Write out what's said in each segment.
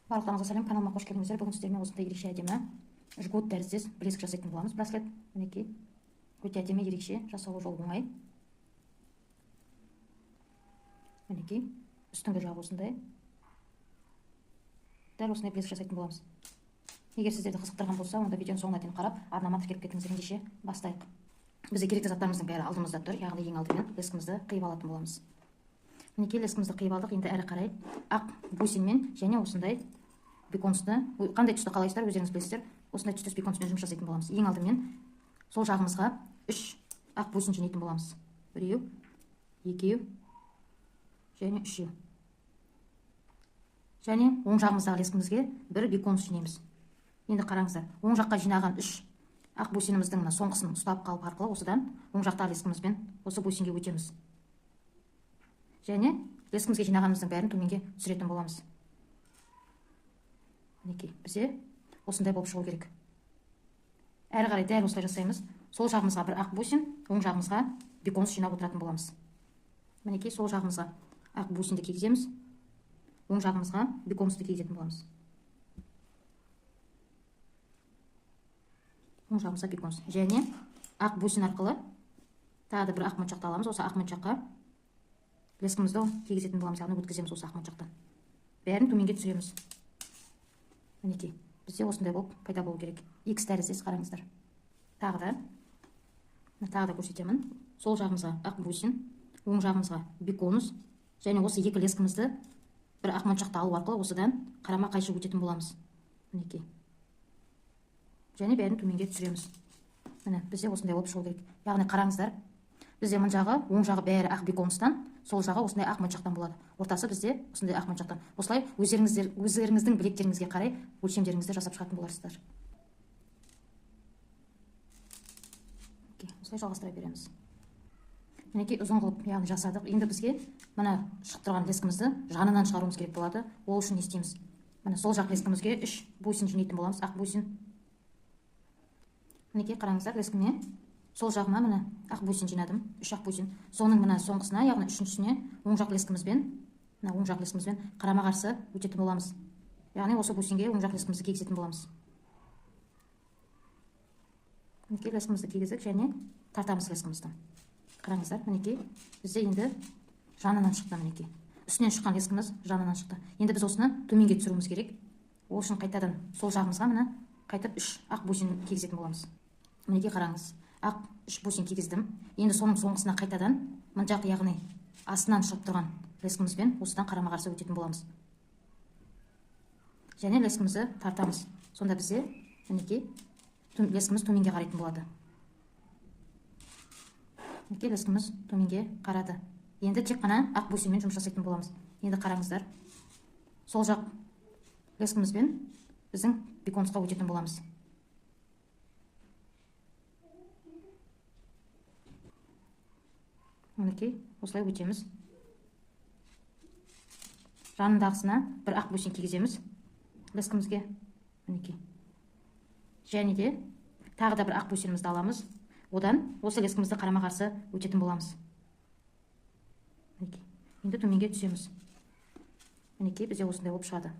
Барлықтарыңызға сәлем, каналыма қош келдіңіздер. Бүгін сіздермен осындай ерекше әдемі жгут тәріздес білезік жасайтын боламыз. Браслет, мінекей, өте әдемі, ерекше, жасауы жол оңай. Мінекей, үстіңгі жағы осындай. Дәл осындай білезік жасайтын боламыз. Егер сіздерді қызықтырған болса, онда видеоның соңына дейін қарап, арнама тіркеліп кетіңіздер. Ендеше бастайық. Бізге керекті заттарымыздың бәрі алдымызда тұр, яғни ең алдымен лескімізді қиып алатын боламыз. Мінекей, лескімізді қиып алдық. Енді әрі қарай ақ бусинмен және осындай беконсты, қандай түсті қалайсыздар, өздеріңіз білесіздер, осындай түстес беконспен жұмыс жасайтын боламыз. Ең алдымен сол жағымызға 3 ақ бусин жинайтын боламыз. 1, 2 және 3. Және оң жағымыздағы лескімізге 1 беконс жинаймыз. Енді қараңыздар, оң жаққа жинаған 3 ақ бусиніміздің мына соңғысын ұстап қалып арқылы осыдан оң жақтағы лескімізбен осы бусинге өтеміз. Және лескімізге жинағанымыздың бәрін төменге түсіретін боламыз. Мінекей, бізде осындай болып шығу керек. Әрі қарай дәл осылай жасаймыз. Сол жағымызға 1 ақ бусин, оң жағымызға беконс жинап отыратын боламыз. Мінекей, сол жағымызға ақ бусинді кигіземіз, оң жағымызға беконсты кигізетін боламыз. Оң жағымызға беконс. Және ақ бусин арқылы тағы да 1 ақ моншақты аламыз. Осы ақ моншаққа лескімізді кигізетін боламыз. Яғни өткіземіз осы ақ моншақтан. Бәрін төменге түсіреміз. Мінекей, бізде осындай болып пайда болу керек. X тәріздес, қараңыздар. Тағы да көрсетемін. Сол жағымызға ақ бусин, оң жағымызға беконс, және осы екі лескімізді 1 ақ моншақты алу арқылы осыдан қарама қайшы өтетін боламыз. Мінекей. Және бәрін төменге түсіреміз. Міне, бізде осындай болып шығу керек. Яғни қараңыздар, бізде мына жағы, оң жағы бәрі ақ беконстан, сол жағы осындай ақ моншақтан болады. Ортасы бізде осындай ақ моншақтан. Осылай өздеріңіздің білектеріңізге қарай өлшемдеріңізді жасап шығатын боларсыздар. Осылай жалғастыра береміз. Мінекей, ұзын қылып, яғни жасадық. Енді бізге мына шығып тұрған лескімізді жанынан шығаруымыз керек болады. Ол үшін не істейміз? Міне сол жақ лескімізге 3 бусин жинайтын боламыз, ақ бусин. Мінекей, қараңыздар, лескіме сол жағыма міне ақ бусин жинадым, 3 ақ бусин. Соның мына соңғысына, яғни үшіншісіне оң жақ лескімізбен қарама қарсы өтетін боламыз. Яғни осы бусинге оң жақ лескімізді кигізетін боламыз. Мінекей, лескімізді кигіздік және тартамыз лескімізді. Қараңыздар, мінекей, бізде енді жанынан шықты. Мінекей, үстінен шыққан лескіміз жанынан шықты. Енді біз осыны төменге түсіруіміз керек. Ол үшін қайтадан сол жағымызға міне қайтып 3 ақ бусин кигізетін боламыз. Мінекей, қараңыз, ақ 3 бусин кигіздім. Енді соның соңғысына қайтадан мына жақ, яғни астынан шығып тұрған лескімізбен осыдан қарама қарсы өтетін боламыз. Және лескімізді тартамыз. Сонда бізде мінекей лескіміз төменге қарайтын болады. Мінекей, лескіміз төменге қарады. Енді тек қана ақ бусинмен жұмыс жасайтын боламыз. Енді қараңыздар, сол жақ лескімізбен біздің беконсқа өтетін боламыз. Мінекей, осылай өтеміз. Жанындағысына 1 ақ бусин кигіземіз лескімізге. Мінекей. Және де тағы да 1 ақ бусинімізді аламыз. Одан осы лескімізді қарама қарсы өтетін боламыз. Мінекей. Енді төменге түсеміз. Мінекей, бізде осындай болып шығады.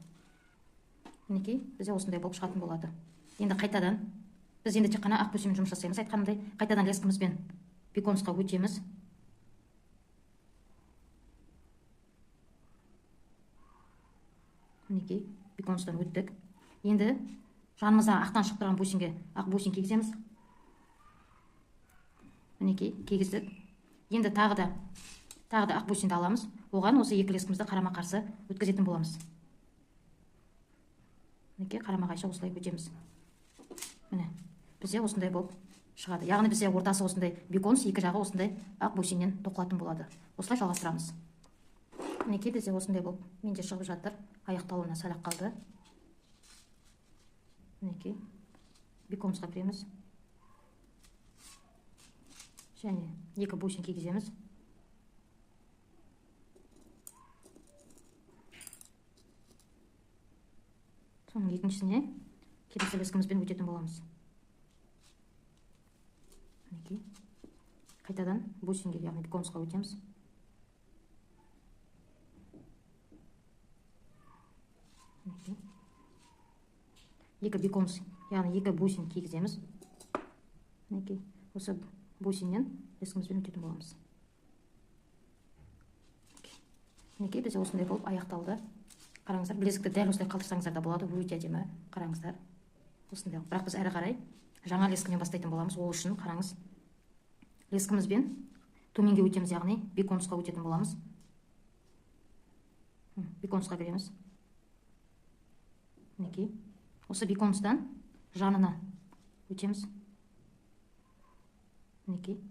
Мінекей, бізде осындай болып шығатын болады. Енді қайтадан, біз енді тек қана ақ бусинмен жұмыс жасаймыз. Айтқанымдай, қайтадан лескімізбен беконсқа өтеміз. Мінекей, беконстан өттік. Енді жанымызда ақтан шығып тұрған бусинге ақ бусин кигіземіз. Мінекей, кигіздік. Енді тағы да ақ бусинді аламыз. Оған осы екі лескімізді қарама қарсы өткізетін боламыз. Мінекей, қарама қайшы осылай өтеміз. Міне, бізде осындай болып шығады. Яғни бізде ортасы осындай беконс, екі жағы осындай ақ бусиннен тоқылатын болады. Осылай жалғастырамыз. Мінекей, бізде осындай болып менде шығып жатыр. Аяқталуына сәл қалды. Мінекей, беконсқа кіреміз. Және 2 бусин кигіземіз. Соның екіншісіне келесі лескімізбен өтетін боламыз. Мінекей, қайтадан бусинге, яғни беконсқа өтеміз. Мінекей. екі беконус, яғни екі бусин кигіземіз. Мінекей, осы бусиннен лескімізбен өтетін боламыз. Мінекей, бізде осындай болып аяқталды. Қараңыздар, білезікті дәл осылай қалдырсаңыздар да болады, өте әдемі. Қараңыздар, осындай. Бірақ біз әрі қарай жаңа лескімен бастайтын боламыз. Ол үшін қараңыз, лескімізбен төменге өтеміз, яғни беконусқа өтетін боламыз. Беконусқа кіреміз. Мінекей, осы беконустан жанына өтеміз. Мінекей.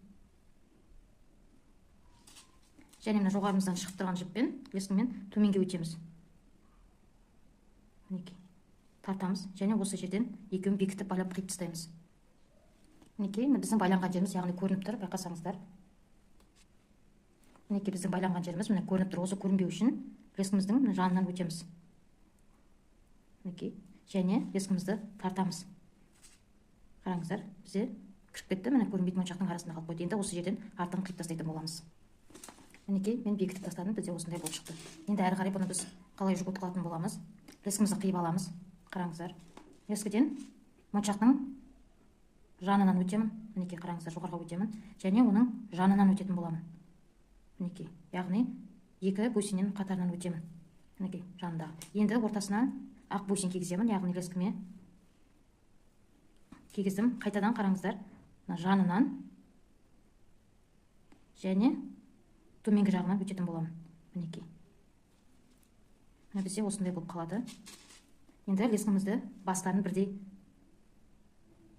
Және мына жоғарымыздан шығып тұрған жіппен лескімен төменге өтеміз. Мінекей, тартамыз және осы жерден екеуін бекітіп байлап қиып тастаймыз. Мінекей, біздің байланған жеріміз, яғни көрініп тұр, байқасаңыздар. Мінекей, біздің байланған жеріміз міне көрініп тұр. Осы көрінбеу үшін лескіміздің жанынан өтеміз. Мінекей, және лескімізді тартамыз. Қараңыздар, бізде кіріп кетті, міне көрінбейтін моншақтың арасында қалып қойды. Енді осы жерден артын қиып тастайтын боламыз. Мінекей, мен бекітіп тастадым, бізде осындай болып шықты. Енді әрі қарай бұны біз қалай жүгіртіп қылатын боламыз. Лескімізді қиып аламыз. Қараңыздар, лескіден моншақтың жанынан өтемін. Мінекей, қараңыздар, жоғарыға өтемін және оның жанынан өтетін боламын. Мінекей, яғни екі бусиннен қатарынан өтемін. Мінекей, жанындағы. Енді ортасына ақ бусин кигіземін, яғни лескіме кигіздім. Қайтадан қараңыздар, жанынан және төменгі жағынан өтетін боламын. Мінекей, бізде осындай болып қалады. Енді лескімізді бастарын бірдей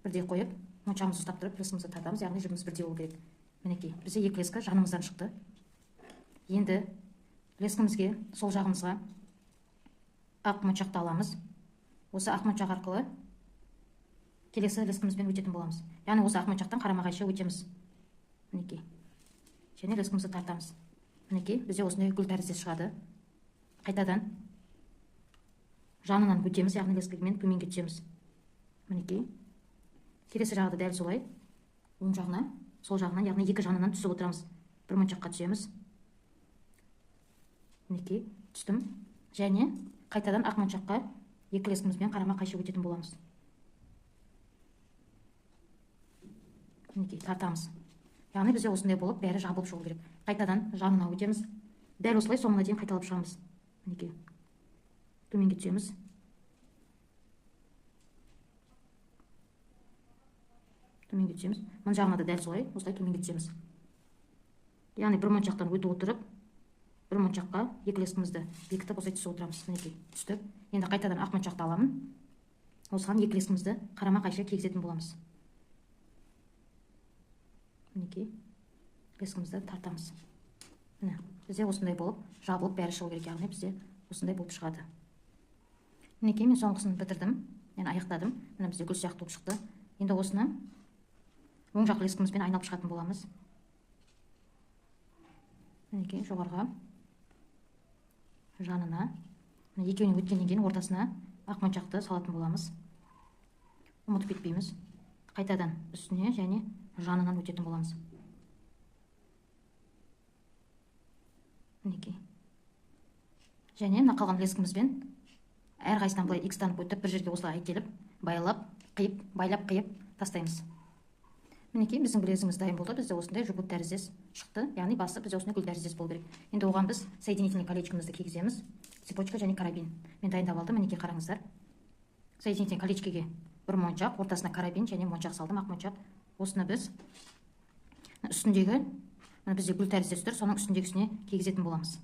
қойып, моншағымызды ұстап тұрып, лескімізді тартамыз, яғни жібіміз бірдей болу керек. Мінекей, бізде екі лескі жанымыздан шықты. Енді лескімізге сол жағымызға ақ моншақты аламыз. Осы ақ моншақ арқылы келесі лескімізбен өтетін боламыз. Яғни осы ақ моншақтан қарама қайшы өтеміз. Мінекей, және лескімізді тартамыз. Мінекей, бізде осындай гүл тәрізді шығады. Қайтадан жанынан өтеміз, яғни лескімен төменге түсеміз. Мінекей, келесі жағы дәл солай, оң жағына, сол жағынан, яғни екі жанынан түсіп отырамыз. Бір моншаққа түсеміз. Мінекей, түстім. Және қайтадан ақ моншаққа екі лескімізбен қарама қайшы өтетін боламыз. Мінекей, тартамыз. Яғни бізде осындай болып, бәрі жабылып шығу керек. Қайтадан жанына өтеміз. Дәл осылай соңына дейін қайталап шығамыз. Мінекей, төменге түсеміз. Төменге түсеміз. Мына жағына да дәл солай, осылай төменге түсеміз. Яғни бір моншақтан өтіп отырып, бір моншаққа екі лескімізді бекітіп осылай түсіп отырамыз. Мінекей, түстік. Енді қайтадан ақ моншақты аламын. Осыған екі лескімізді қарама қайшы кигізетін боламыз. Мінекей, лескімізді тартамыз. Міне, бізде осындай болып, жабылып бәрі шығу керек, яғни бізде осындай болып шығады. Мінекей, мен соңғысын бітірдім, мен аяқтадым. Міне бізде гүл сияқты болып шықты. Енді осыны оң жақ лескімізбен айналып шығатын боламыз. Мінекей, жоғарыға, жанына, екеуінен өткеннен кейін ортасына ақ моншақты салатын боламыз. Ұмытып кетпейміз. Қайтадан үстіне және жанынан өтетін боламыз. Мінекей. Және мына қалған лескімізбен әрқайсынан былай икстанып өтіп, бір жерге осылай әйтеліп, байлап қиып тастаймыз. Мінекей, біздің білезігіміз дайын болды. Бізде осындай жүгіт тәріздес шықты. Яғни басы бізде осындай гүл тәріздес болу керек. Енді оған біз соединительный колечкомызды кигіземіз. Цепочка және карабин. Мен дайындап алдым. Мінекей, қараңыздар. Соединительный колечкеге бір моншақ, ортасына карабин және моншақ салдым, ақ моншақ. Осыны біз үстіндегі, бізде гүл тәріздес тұр, соның үстіндегісіне кигізетін боламыз.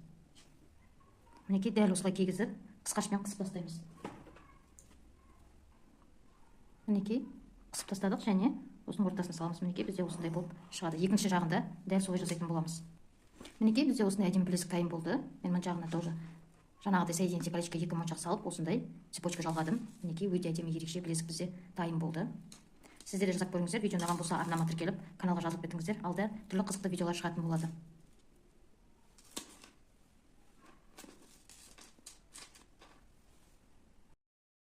Мінекей, дәл осылай кигізіп, қысқашпен қысып тастаймыз. Мінекей, қысып тастадық және осының ортасына саламыз. Мінекей, бізде осындай болып шығады. Екінші жағында дәл солай жасайтын боламыз. Мінекей, бізде осындай әдемі білезік дайын болды. Мен мына жағына тоже жаңағыдай соединительный колечкеге екі моншақ салып, осындай цепочка жалғадым. Мінекей, өте әдемі ерекше білезік бізде дайын болды. Сіздер де жасап көріңіздер. Видео ұнаған болса арнама тіркеліп, каналға жазылып кетіңіздер. Алда түрлі қызықты видеолар шығатын болады.